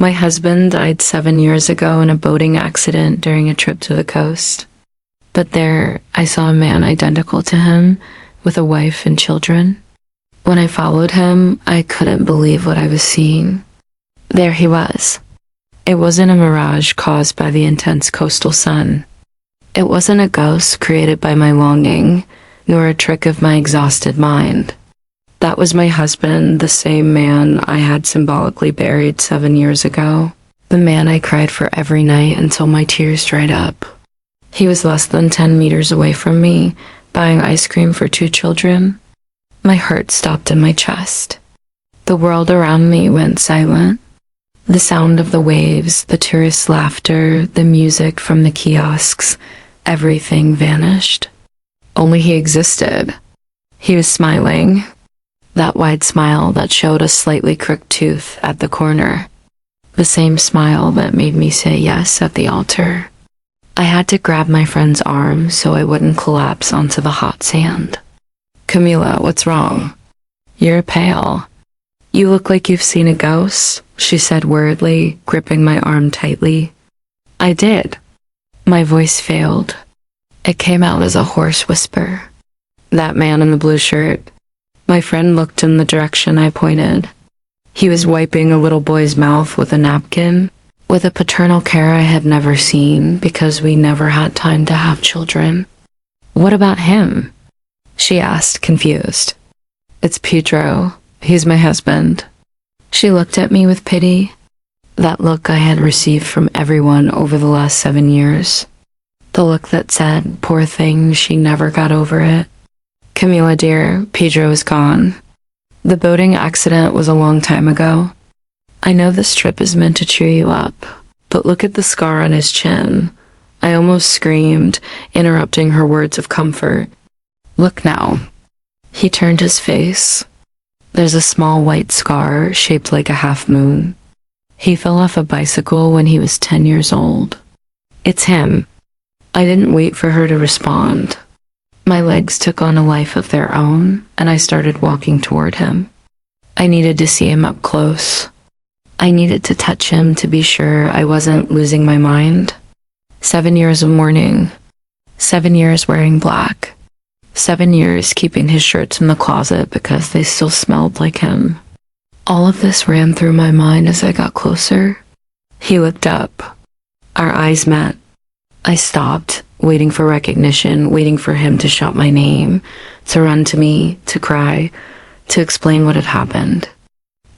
My husband died 7 years ago in a boating accident during a trip to the coast. But there, I saw a man identical to him, with a wife and children. When I followed him, I couldn't believe what I was seeing. There he was. It wasn't a mirage caused by the intense coastal sun. It wasn't a ghost created by my longing, nor a trick of my exhausted mind. That was my husband, the same man I had symbolically buried 7 years ago. The man I cried for every night until my tears dried up. He was less than 10 meters away from me, buying ice cream for 2 children. My heart stopped in my chest. The world around me went silent. The sound of the waves, the tourists' laughter, the music from the kiosks, everything vanished. Only he existed. He was smiling. That wide smile that showed a slightly crooked tooth at the corner. The same smile that made me say yes at the altar. I had to grab my friend's arm so I wouldn't collapse onto the hot sand. "Camila, what's wrong? You're pale. You look like you've seen a ghost," she said worriedly, gripping my arm tightly. I did. My voice failed. It came out as a hoarse whisper. "That man in the blue shirt." My friend looked in the direction I pointed. He was wiping a little boy's mouth with a napkin, with a paternal care I had never seen because we never had time to have children. "What about him?" she asked, confused. "It's Pedro. He's my husband." She looked at me with pity, that look I had received from everyone over the last 7 years. The look that said, poor thing, she never got over it. "Camila dear, Pedro is gone. The boating accident was a long time ago. I know this trip is meant to cheer you up, but look at the scar on his chin." I almost screamed, interrupting her words of comfort. "Look now." He turned his face. There's a small white scar shaped like a half moon. He fell off a bicycle when he was 10 years old. It's him. I didn't wait for her to respond. My legs took on a life of their own, and I started walking toward him. I needed to see him up close. I needed to touch him to be sure I wasn't losing my mind. 7 years of mourning. 7 years wearing black. 7 years keeping his shirts in the closet because they still smelled like him. All of this ran through my mind as I got closer. He looked up. Our eyes met. I stopped, waiting for recognition, waiting for him to shout my name, to run to me, to cry, to explain what had happened.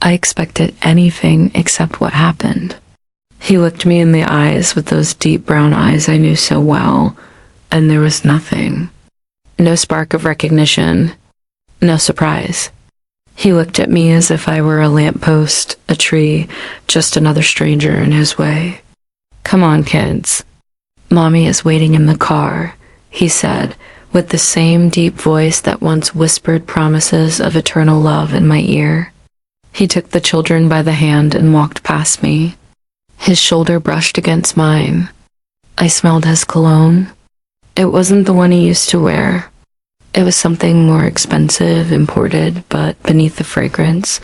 I expected anything except what happened. He looked me in the eyes with those deep brown eyes I knew so well, and there was nothing. No spark of recognition, no surprise. He looked at me as if I were a lamppost, a tree, just another stranger in his way. "Come on, kids. Mommy is waiting in the car," he said, with the same deep voice that once whispered promises of eternal love in my ear. He took the children by the hand and walked past me. His shoulder brushed against mine. I smelled his cologne. It wasn't the one he used to wear. It was something more expensive, imported, but beneath the fragrance,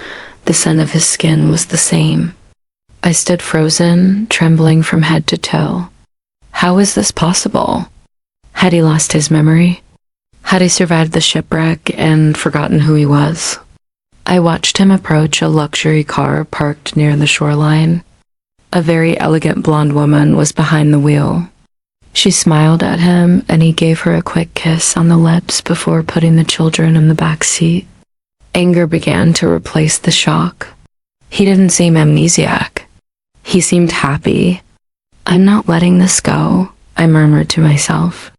the scent of his skin was the same. I stood frozen, trembling from head to toe. How was this possible? Had he lost his memory? Had he survived the shipwreck and forgotten who he was? I watched him approach a luxury car parked near the shoreline. A very elegant blonde woman was behind the wheel. She smiled at him, and he gave her a quick kiss on the lips before putting the children in the back seat. Anger began to replace the shock. He didn't seem amnesiac. He seemed happy. "I'm not letting this go," I murmured to myself.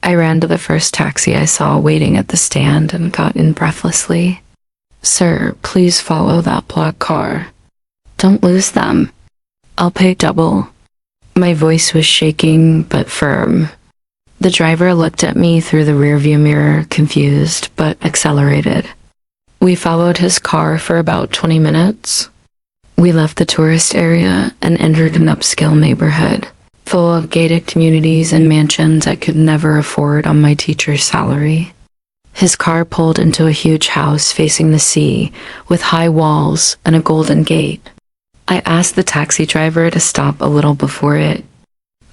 I ran to the first taxi I saw waiting at the stand and got in breathlessly. "Sir, please follow that black car. Don't lose them. I'll pay double." My voice was shaking but firm. The driver looked at me through the rearview mirror, confused but accelerated. We followed his car for about 20 minutes. We left the tourist area and entered an upscale neighborhood, full of gated communities and mansions I could never afford on my teacher's salary. His car pulled into a huge house facing the sea, with high walls and a golden gate. I asked the taxi driver to stop a little before it.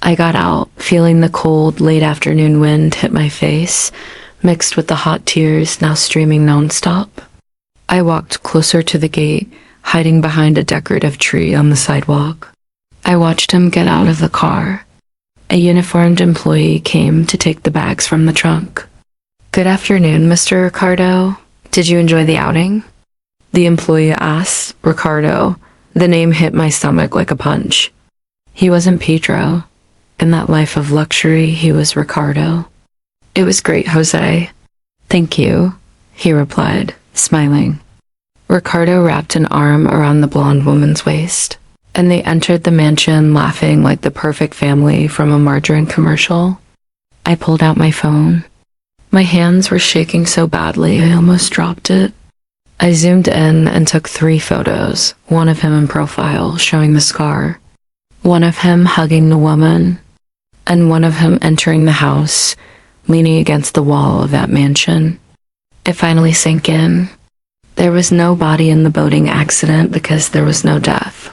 I got out, feeling the cold, late afternoon wind hit my face, mixed with the hot tears now streaming nonstop. I walked closer to the gate, hiding behind a decorative tree on the sidewalk. I watched him get out of the car. A uniformed employee came to take the bags from the trunk. "Good afternoon, Mr. Ricardo. Did you enjoy the outing?" The employee asked. Ricardo. The name hit my stomach like a punch. He wasn't Pedro. In that life of luxury, he was Ricardo. "It was great, Jose." "Thank you," he replied, smiling. Ricardo wrapped an arm around the blonde woman's waist, and they entered the mansion laughing like the perfect family from a margarine commercial. I pulled out my phone. My hands were shaking so badly I almost dropped it. I zoomed in and took 3 photos, one of him in profile showing the scar, one of him hugging the woman, and one of him entering the house, leaning against the wall of that mansion. It finally sank in. There was no body in the boating accident because there was no death.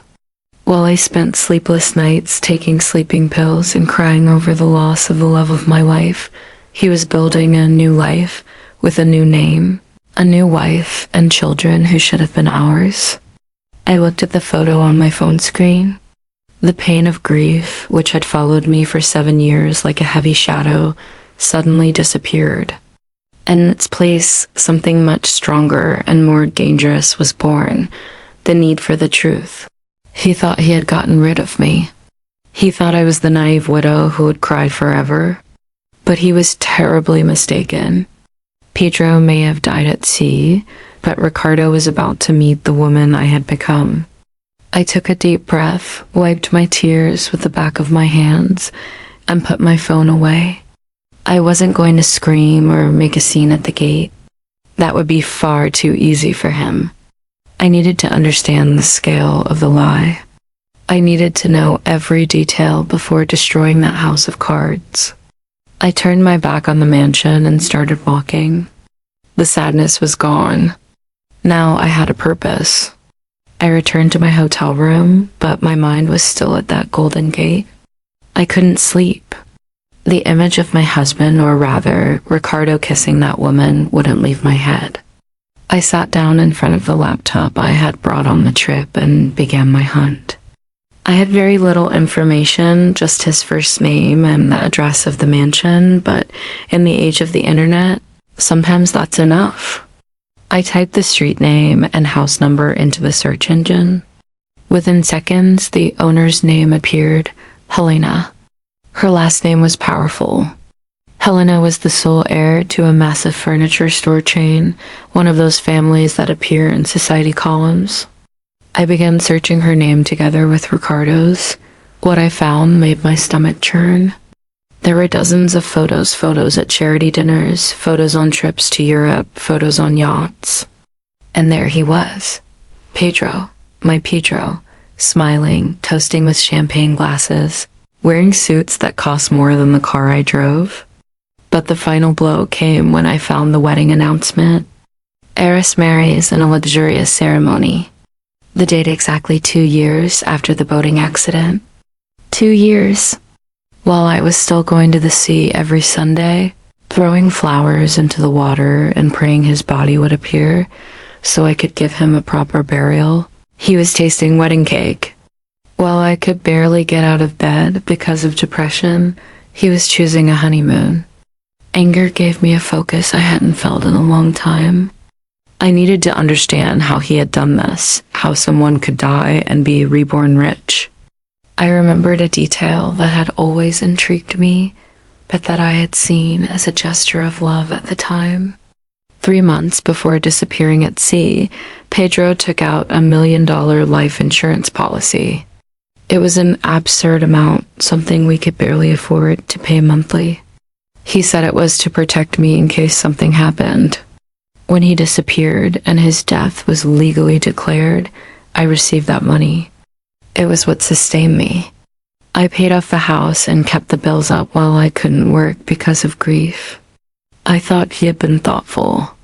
While I spent sleepless nights taking sleeping pills and crying over the loss of the love of my life, he was building a new life with a new name, a new wife and children who should have been ours. I looked at the photo on my phone screen. The pain of grief, which had followed me for 7 years like a heavy shadow, suddenly disappeared. In its place, something much stronger and more dangerous was born, the need for the truth. He thought he had gotten rid of me. He thought I was the naive widow who would cry forever. But he was terribly mistaken. Pedro may have died at sea, but Ricardo was about to meet the woman I had become. I took a deep breath, wiped my tears with the back of my hands, and put my phone away. I wasn't going to scream or make a scene at the gate. That would be far too easy for him. I needed to understand the scale of the lie. I needed to know every detail before destroying that house of cards. I turned my back on the mansion and started walking. The sadness was gone. Now I had a purpose. I returned to my hotel room, but my mind was still at that golden gate. I couldn't sleep. The image of my husband, or rather, Ricardo kissing that woman, wouldn't leave my head. I sat down in front of the laptop I had brought on the trip and began my hunt. I had very little information, just his first name and the address of the mansion, but in the age of the internet, sometimes that's enough. I typed the street name and house number into the search engine. Within seconds, the owner's name appeared, Helena. Her last name was powerful. Helena was the sole heir to a massive furniture store chain, one of those families that appear in society columns. I began searching her name together with Ricardo's. What I found made my stomach churn. There were dozens of photos at charity dinners, photos on trips to Europe, photos on yachts. And there he was. Pedro, my Pedro, smiling, toasting with champagne glasses, wearing suits that cost more than the car I drove. But the final blow came when I found the wedding announcement. Heiress marries in a luxurious ceremony. The date exactly 2 years after the boating accident. 2 years. While I was still going to the sea every Sunday, throwing flowers into the water and praying his body would appear so I could give him a proper burial, he was tasting wedding cake. While I could barely get out of bed because of depression, he was choosing a honeymoon. Anger gave me a focus I hadn't felt in a long time. I needed to understand how he had done this, how someone could die and be reborn rich. I remembered a detail that had always intrigued me, but that I had seen as a gesture of love at the time. 3 months before disappearing at sea, Pedro took out $1 million life insurance policy. It was an absurd amount, something we could barely afford to pay monthly. He said it was to protect me in case something happened. When he disappeared and his death was legally declared, I received that money. It was what sustained me. I paid off the house and kept the bills up while I couldn't work because of grief. I thought he had been thoughtful.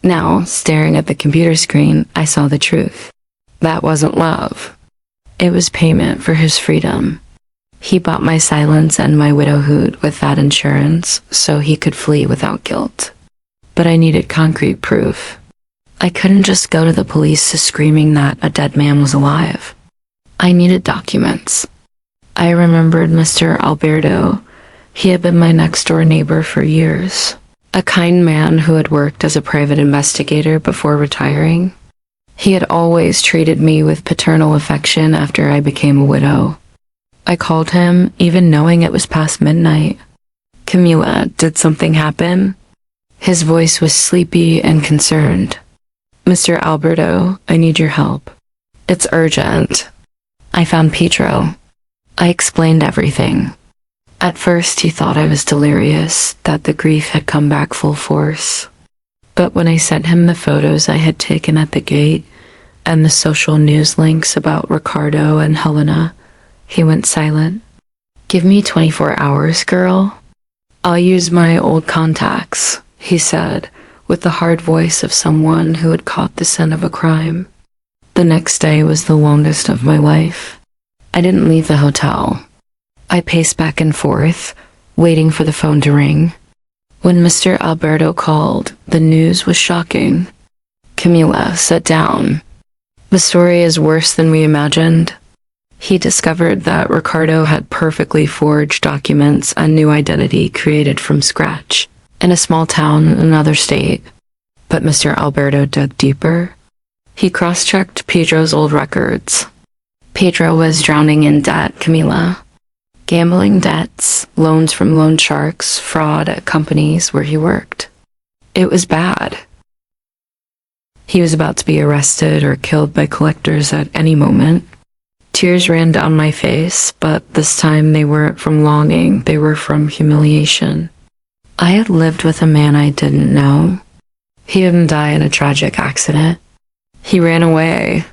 Now, staring at the computer screen, I saw the truth. That wasn't love. It was payment for his freedom. He bought my silence and my widowhood with that insurance so he could flee without guilt. But I needed concrete proof. I couldn't just go to the police screaming that a dead man was alive. I needed documents. I remembered Mr. Alberto. He had been my next-door neighbor for years. A kind man who had worked as a private investigator before retiring. He had always treated me with paternal affection after I became a widow. I called him, even knowing it was past midnight. "Camila, did something happen?" His voice was sleepy and concerned. "Mr. Alberto, I need your help. It's urgent. I found Pedro." I explained everything. At first he thought I was delirious, that the grief had come back full force. But when I sent him the photos I had taken at the gate and the social news links about Ricardo and Helena, he went silent. "Give me 24 hours, girl. I'll use my old contacts," he said, with the hard voice of someone who had caught the scent of a crime. The next day was the longest of my life. I didn't leave the hotel. I paced back and forth, waiting for the phone to ring. When Mr. Alberto called, the news was shocking. "Camila, sit down. The story is worse than we imagined." He discovered that Ricardo had perfectly forged documents and new identity created from scratch, in a small town in another state. But Mr. Alberto dug deeper. He cross-checked Pedro's old records. Pedro was drowning in debt, Camila. Gambling debts, loans from loan sharks, fraud at companies where he worked. It was bad. He was about to be arrested or killed by collectors at any moment. Tears ran down my face, but this time they weren't from longing, they were from humiliation. I had lived with a man I didn't know. He didn't die in a tragic accident. He ran away.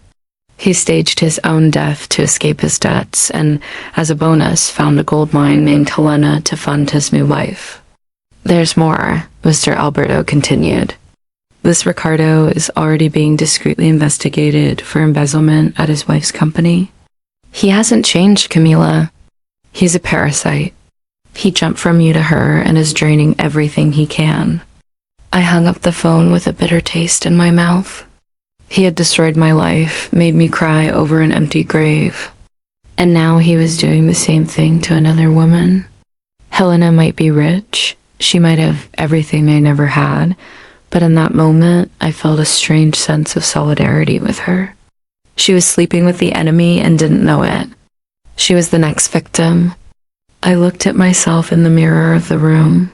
He staged his own death to escape his debts, and as a bonus found a gold mine named Helena to fund his new life. "There's more," Mr. Alberto continued. "This Ricardo is already being discreetly investigated for embezzlement at his wife's company. He hasn't changed, Camila. He's a parasite. He jumped from you to her and is draining everything he can." I hung up the phone with a bitter taste in my mouth. He had destroyed my life, made me cry over an empty grave. And now he was doing the same thing to another woman. Helena might be rich. She might have everything I never had. But in that moment, I felt a strange sense of solidarity with her. She was sleeping with the enemy and didn't know it. She was the next victim. I looked at myself in the mirror of the room.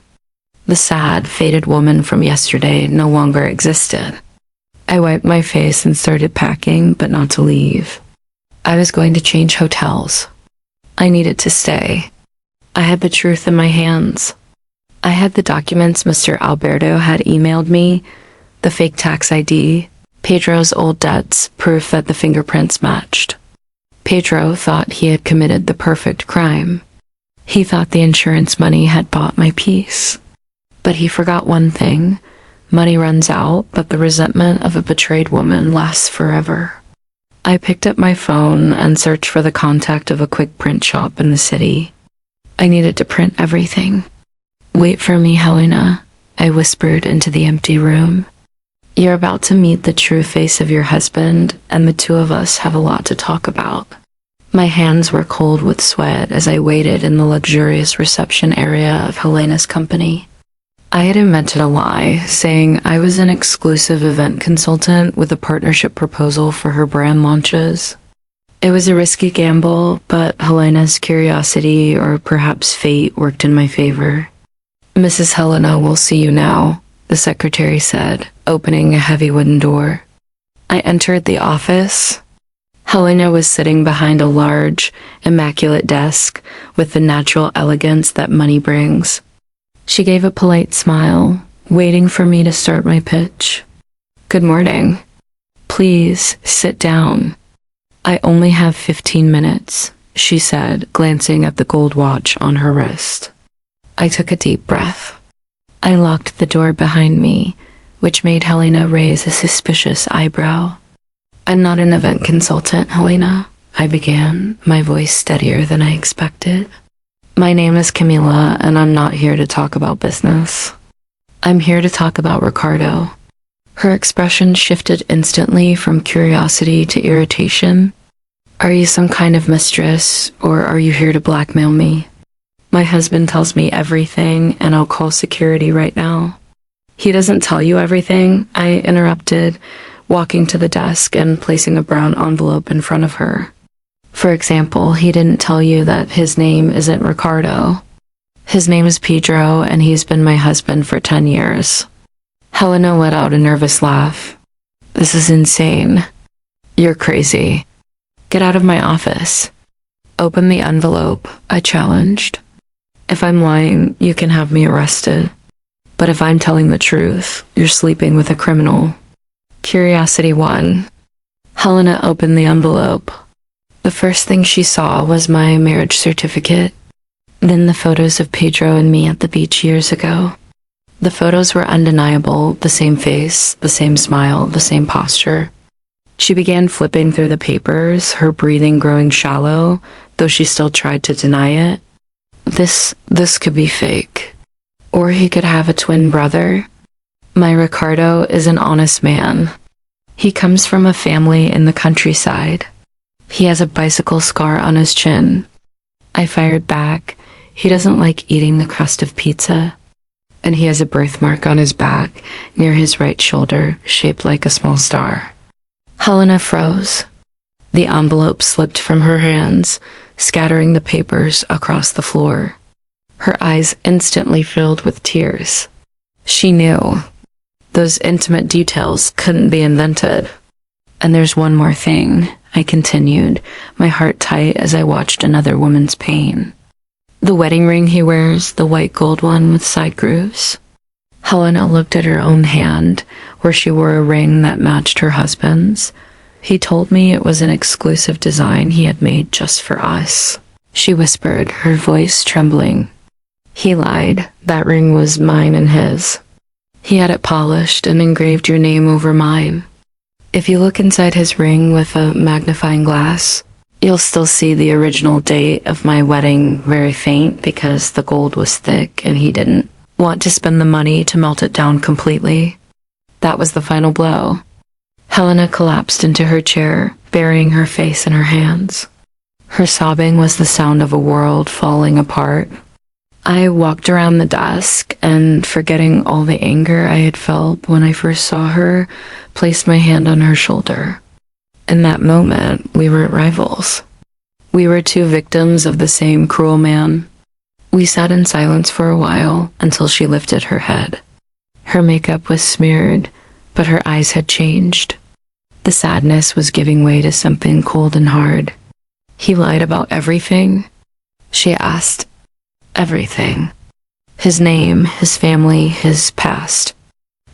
The sad, faded woman from yesterday no longer existed. I wiped my face and started packing, but not to leave. I was going to change hotels. I needed to stay. I had the truth in my hands. I had the documents Mr. Alberto had emailed me, the fake tax ID, Pedro's old debts, proof that the fingerprints matched. Pedro thought he had committed the perfect crime. He thought the insurance money had bought my peace. But he forgot one thing. Money runs out, but the resentment of a betrayed woman lasts forever. I picked up my phone and searched for the contact of a quick print shop in the city. I needed to print everything. "Wait for me, Helena," I whispered into the empty room. "You're about to meet the true face of your husband, and the two of us have a lot to talk about." My hands were cold with sweat as I waited in the luxurious reception area of Helena's company. I had invented a lie, saying I was an exclusive event consultant with a partnership proposal for her brand launches. It was a risky gamble, but Helena's curiosity, or perhaps fate, worked in my favor. "Mrs. Helena will see you now," the secretary said, opening a heavy wooden door. I entered the office. Helena was sitting behind a large, immaculate desk with the natural elegance that money brings. She gave a polite smile, waiting for me to start my pitch. "Good morning. Please sit down. I only have 15 minutes, she said, glancing at the gold watch on her wrist. I took a deep breath. I locked the door behind me, which made Helena raise a suspicious eyebrow. "I'm not an event consultant, Helena. I began, my voice steadier than I expected. My name is Camila, and I'm not here to talk about business. I'm here to talk about Ricardo. Her expression shifted instantly from curiosity to irritation. Are you some kind of mistress, or are you here to blackmail me? My husband tells me everything, and I'll call security right now. He doesn't tell you everything, I interrupted, walking to the desk and placing a brown envelope in front of her. For example, he didn't tell you that his name isn't Ricardo. His name is Pedro, and he's been my husband for 10 years. Helena let out a nervous laugh. This is insane. You're crazy. Get out of my office. Open the envelope, I challenged. If I'm lying, you can have me arrested. But if I'm telling the truth, you're sleeping with a criminal. Curiosity won. Helena opened the envelope. The first thing she saw was my marriage certificate, then the photos of Pedro and me at the beach years ago. The photos were undeniable, the same face, the same smile, the same posture. She began flipping through the papers, her breathing growing shallow, though she still tried to deny it. This could be fake. Or he could have a twin brother. My Ricardo is an honest man. He comes from a family in the countryside. He has a bicycle scar on his chin. I fired back. He doesn't like eating the crust of pizza. And he has a birthmark on his back, near his right shoulder, shaped like a small star. Helena froze. The envelope slipped from her hands, scattering the papers across the floor. Her eyes instantly filled with tears. She knew. Those intimate details couldn't be invented. And there's one more thing, I continued, my heart tight as I watched another woman's pain. The wedding ring he wears, the white gold one with side grooves. Helena looked at her own hand, where she wore a ring that matched her husband's. He told me it was an exclusive design he had made just for us. She whispered, her voice trembling. He lied. That ring was mine and his. He had it polished and engraved your name over mine. If you look inside his ring with a magnifying glass, you'll still see the original date of my wedding very faint because the gold was thick and he didn't want to spend the money to melt it down completely. That was the final blow. Helena collapsed into her chair, burying her face in her hands. Her sobbing was the sound of a world falling apart. I walked around the desk and, forgetting all the anger I had felt when I first saw her, placed my hand on her shoulder. In that moment, we weren't rivals. We were two victims of the same cruel man. We sat in silence for a while until she lifted her head. Her makeup was smeared, but her eyes had changed. The sadness was giving way to something cold and hard. He lied about everything? She asked. Everything. His name, his family, his past.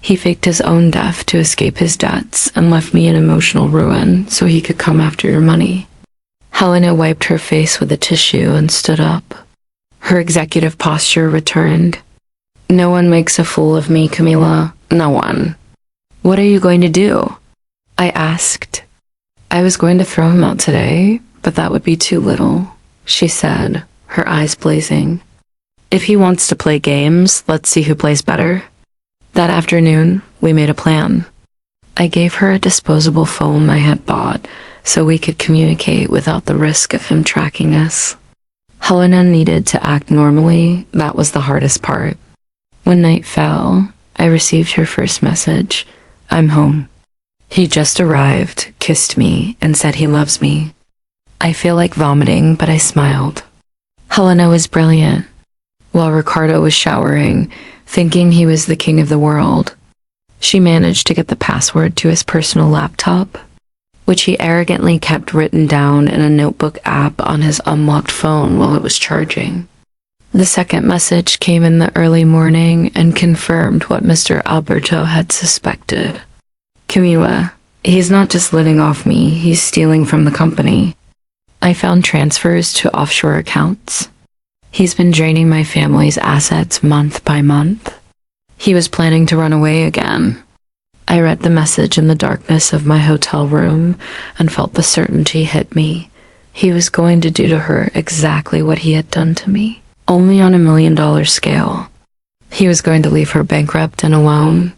He faked his own death to escape his debts and left me in emotional ruin so he could come after your money. Helena wiped her face with a tissue and stood up. Her executive posture returned. No one makes a fool of me, Camila. No one. What are you going to do? I asked. I was going to throw him out today, but that would be too little, she said, her eyes blazing. If he wants to play games, let's see who plays better. That afternoon, we made a plan. I gave her a disposable phone I had bought so we could communicate without the risk of him tracking us. Helena needed to act normally. That was the hardest part. When night fell, I received her first message. I'm home. He just arrived, kissed me, and said he loves me. I feel like vomiting, but I smiled. Helena was brilliant. While Ricardo was showering, thinking he was the king of the world, she managed to get the password to his personal laptop, which he arrogantly kept written down in a notebook app on his unlocked phone while it was charging. The second message came in the early morning and confirmed what Mr. Alberto had suspected. Camila, he's not just living off me, he's stealing from the company. I found transfers to offshore accounts. He's been draining my family's assets month by month. He was planning to run away again. I read the message in the darkness of my hotel room and felt the certainty hit me. He was going to do to her exactly what he had done to me, only on $1 million scale. He was going to leave her bankrupt and alone.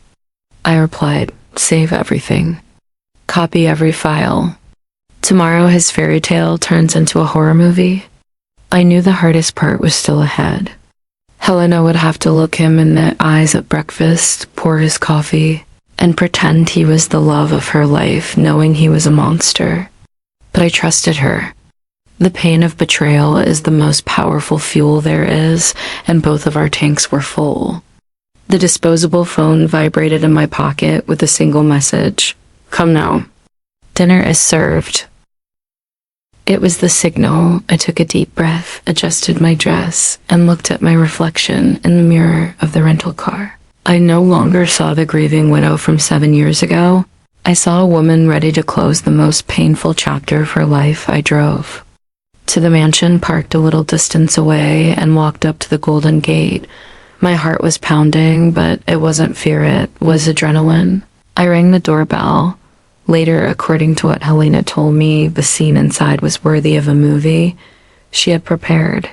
I replied, save everything. Copy every file. Tomorrow his fairy tale turns into a horror movie. I knew the hardest part was still ahead. Helena would have to look him in the eyes at breakfast, pour his coffee, and pretend he was the love of her life, knowing he was a monster. But I trusted her. The pain of betrayal is the most powerful fuel there is, and both of our tanks were full. The disposable phone vibrated in my pocket with a single message. Come now. Dinner is served. It was the signal. I took a deep breath, adjusted my dress, and looked at my reflection in the mirror of the rental car. I no longer saw the grieving widow from 7 years ago. I saw a woman ready to close the most painful chapter of her life. I drove to the mansion, parked a little distance away, and walked up to the Golden Gate. My heart was pounding, but it wasn't fear, it was adrenaline. I rang the doorbell. Later, according to what Helena told me, the scene inside was worthy of a movie she had prepared.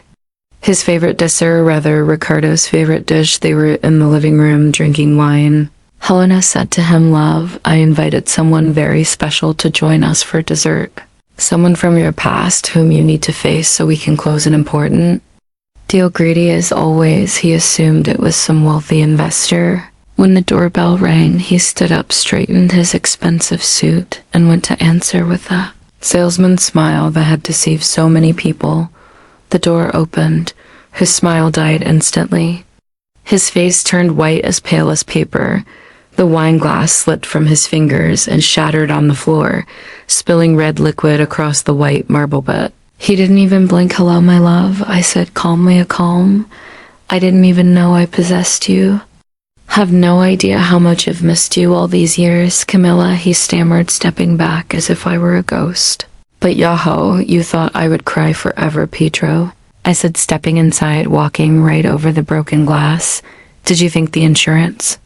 His favorite dessert, rather Ricardo's favorite dish, they were in the living room drinking wine. Helena said to him, love, I invited someone very special to join us for dessert. Someone from your past whom you need to face so we can close an important deal. Greedy as always, he assumed it was some wealthy investor. When the doorbell rang, he stood up, straightened his expensive suit, and went to answer with a salesman's smile that had deceived so many people. The door opened. His smile died instantly. His face turned white, as pale as paper. The wine glass slipped from his fingers and shattered on the floor, spilling red liquid across the white marble bed. He didn't even blink. Hello, my love, I said calmly, a calm. I didn't even know I possessed you. Have no idea how much I've missed you all these years, Camilla, he stammered, stepping back as if I were a ghost. But Yahoo, you thought I would cry forever, Pietro, I said, stepping inside, walking right over the broken glass. Did you think the insurance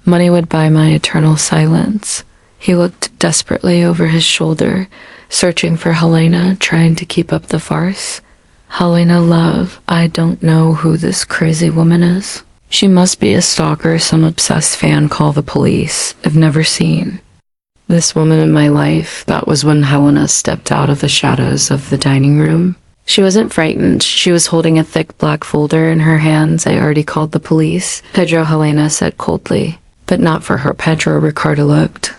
money would buy my eternal silence? He looked desperately over his shoulder, searching for Helena, trying to keep up the farce. Helena, love, I don't know who this crazy woman is. She must be a stalker, some obsessed fan. Call the police. I've never seen this woman in my life. That was when Helena stepped out of the shadows of the dining room. She wasn't frightened. She was holding a thick black folder in her hands. I already called the police, Pedro, Helena said coldly. But not for her, Pedro, Ricardo looked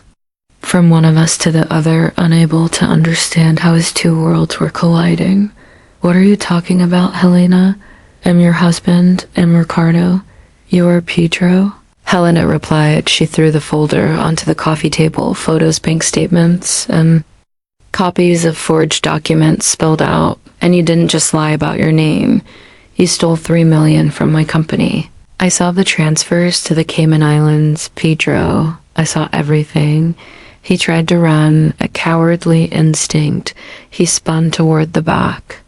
from one of us to the other, unable to understand how his two worlds were colliding. What are you talking about, Helena? I'm your husband. I'm Ricardo. You're Pietro? Helena replied. She threw the folder onto the coffee table. Photos, bank statements, and copies of forged documents spilled out. And you didn't just lie about your name. You stole $3 million from my company. I saw the transfers to the Cayman Islands, Pietro. I saw everything. He tried to run, a cowardly instinct. He spun toward the back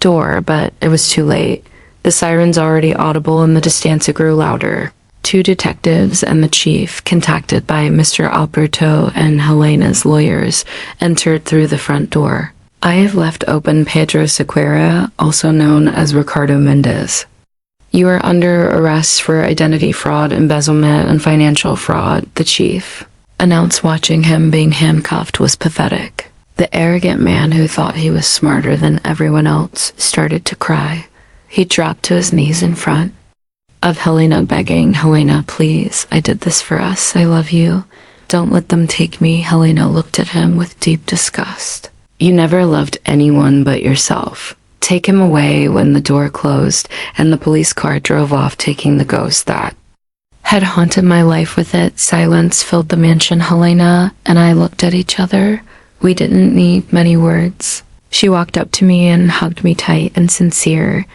door, but it was too late. The sirens already audible, and the distanza grew louder. 2 detectives and the chief, contacted by Mr. Alberto and Helena's lawyers, entered through the front door. I have left open Pedro Sequeira, also known as Ricardo Mendez. You are under arrest for identity fraud, embezzlement, and financial fraud, the chief announced. Watching him being handcuffed was pathetic. The arrogant man who thought he was smarter than everyone else started to cry. He dropped to his knees in front of Helena, begging, Helena, please, I did this for us. I love you. Don't let them take me. Helena looked at him with deep disgust. You never loved anyone but yourself. Take him away. When the door closed and the police car drove off, taking the ghost that had haunted my life with it. Silence filled the mansion. Helena and I looked at each other. We didn't need many words. She walked up to me and hugged me tight and sincere.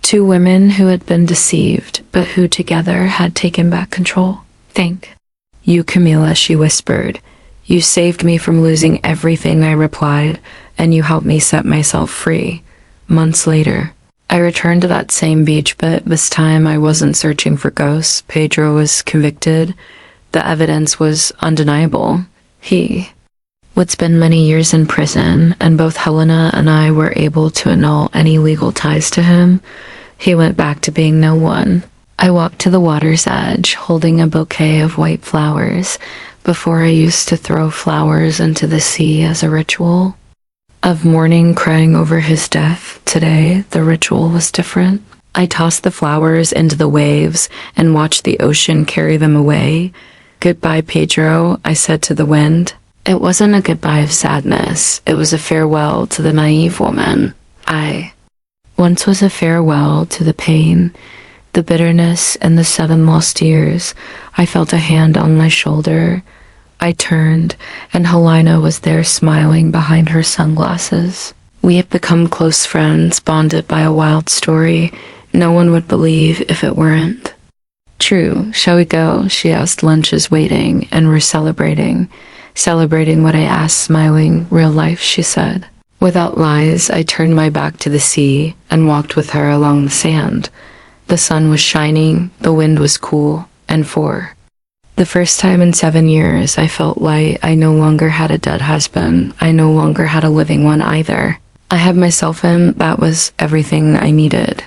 2 women who had been deceived, but who together had taken back control. Thank you, Camila, she whispered. You saved me from losing everything, I replied, and you helped me set myself free. Months later, I returned to that same beach, but this time I wasn't searching for ghosts. Pedro was convicted. The evidence was undeniable. He would spend many years in prison, and both Helena and I were able to annul any legal ties to him. He went back to being no one. I walked to the water's edge, holding a bouquet of white flowers. Before, I used to throw flowers into the sea as a ritual of mourning, crying over his death. Today, the ritual was different. I tossed the flowers into the waves and watched the ocean carry them away. "Goodbye, Pedro," I said to the wind. It wasn't a goodbye of sadness. It was a farewell to the naive woman I once was, a farewell to the pain, the bitterness, and the 7 lost years. I felt a hand on my shoulder. I turned, and Helena was there smiling behind her sunglasses. We had become close friends, bonded by a wild story. No one would believe if it weren't true. "Shall we go?" she asked. "Lunch is waiting, and we're celebrating what I asked, smiling. "Real life," she said. Without lies, I turned my back to the sea and walked with her along the sand. The sun was shining, the wind was cool, and for the first time in 7 years, I felt light. I no longer had a dead husband. I no longer had a living one either. I had myself in. That was everything I needed.